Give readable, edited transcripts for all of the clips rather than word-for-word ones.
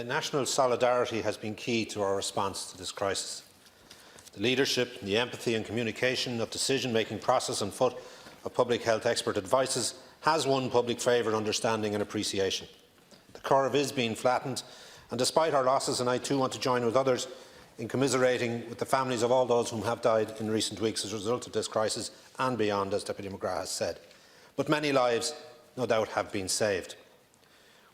national solidarity has been key to our response to this crisis. The leadership, the empathy and communication of decision-making process on foot of public health expert advices has won public favour, understanding and appreciation. The curve is being flattened, and despite our losses, and I too want to join with others in commiserating with the families of all those who have died in recent weeks as a result of this crisis and beyond, as Deputy McGrath has said. But many lives, no doubt, have been saved.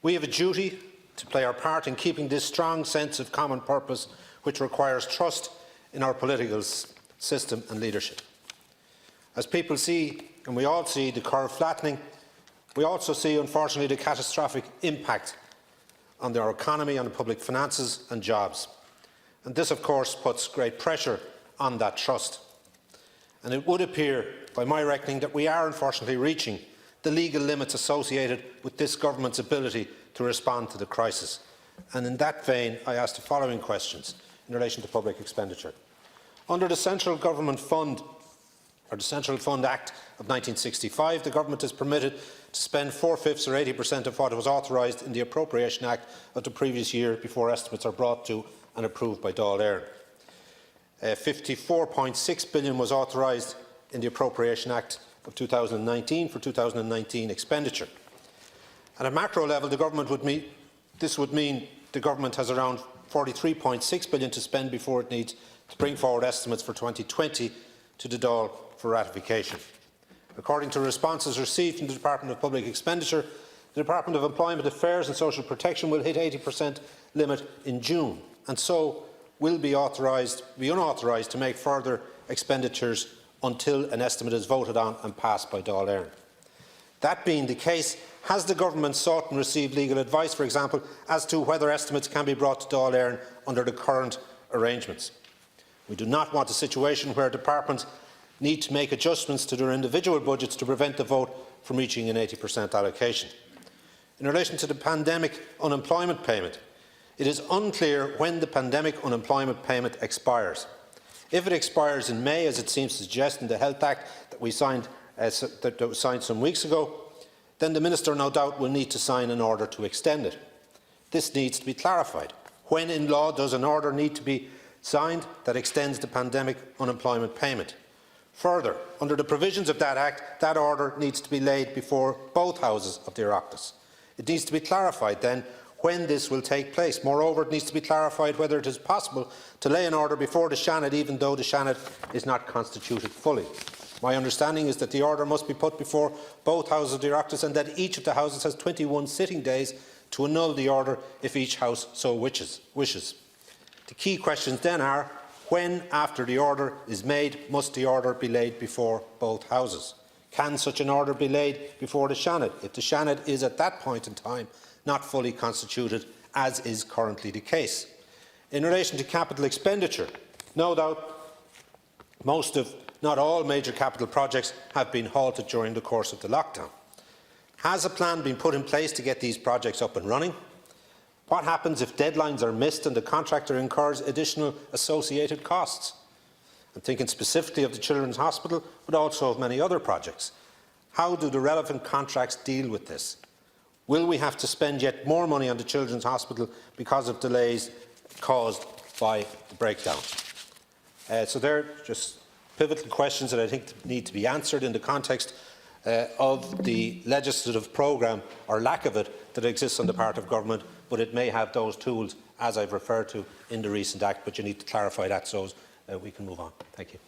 We have a duty to play our part in keeping this strong sense of common purpose, which requires trust in our political system and leadership. As people see, and we all see, the curve flattening, we also see, unfortunately, the catastrophic impact on our economy, on the public finances and jobs. And this, of course, puts great pressure on that trust. And it would appear, by my reckoning, that we are unfortunately reaching the legal limits associated with this government's ability to respond to the crisis. And in that vein, I ask the following questions in relation to public expenditure. Under the Central Government Fund, or the Central Fund Act of 1965, the Government is permitted to spend 4/5 or 80% of what was authorised in the Appropriation Act of the previous year before estimates are brought to and approved by Dáil Éireann. 54.6 billion was authorised in the Appropriation Act of 2019 for 2019 expenditure. At a macro level, this would mean the Government has around 43.6 billion to spend before it needs to bring forward estimates for 2020 to the Dáil for ratification. According to responses received from the Department of Public Expenditure, the Department of Employment Affairs and Social Protection will hit 80% limit in June, and so will be unauthorised to make further expenditures until an estimate is voted on and passed by Dáil Éireann. That being the case, has the Government sought and received legal advice, for example, as to whether estimates can be brought to Dáil Éireann under the current arrangements? We do not want a situation where departments need to make adjustments to their individual budgets to prevent the vote from reaching an 80% allocation. In relation to the pandemic unemployment payment, it is unclear when the pandemic unemployment payment expires. If it expires in May, as it seems to suggest in the Health Act that was signed some weeks ago, then the Minister no doubt will need to sign an order to extend it. This needs to be clarified. When in law does an order need to be signed that extends the pandemic unemployment payment? Further, under the provisions of that Act, that order needs to be laid before both houses of the Oireachtas. It needs to be clarified then when this will take place. Moreover, it needs to be clarified whether it is possible to lay an order before the Seanad, even though the Seanad is not constituted fully. My understanding is that the order must be put before both houses of the Oireachtas and that each of the houses has 21 sitting days to annul the order if each house so wishes. The key questions then are, when, after the order is made, must the order be laid before both houses? Can such an order be laid before the Seanad if the Seanad is at that point in time not fully constituted, as is currently the case? In relation to capital expenditure, no doubt not all major capital projects have been halted during the course of the lockdown. Has a plan been put in place to get these projects up and running? What happens if deadlines are missed and the contractor incurs additional associated costs? I'm thinking specifically of the Children's Hospital, but also of many other projects. How do the relevant contracts deal with this? Will we have to spend yet more money on the Children's Hospital because of delays caused by the breakdown? So they're just pivotal questions that I think need to be answered in the context of the legislative programme, or lack of it, that exists on the part of government, but it may have those tools, as I've referred to, in the recent Act, but you need to clarify that so we can move on. Thank you.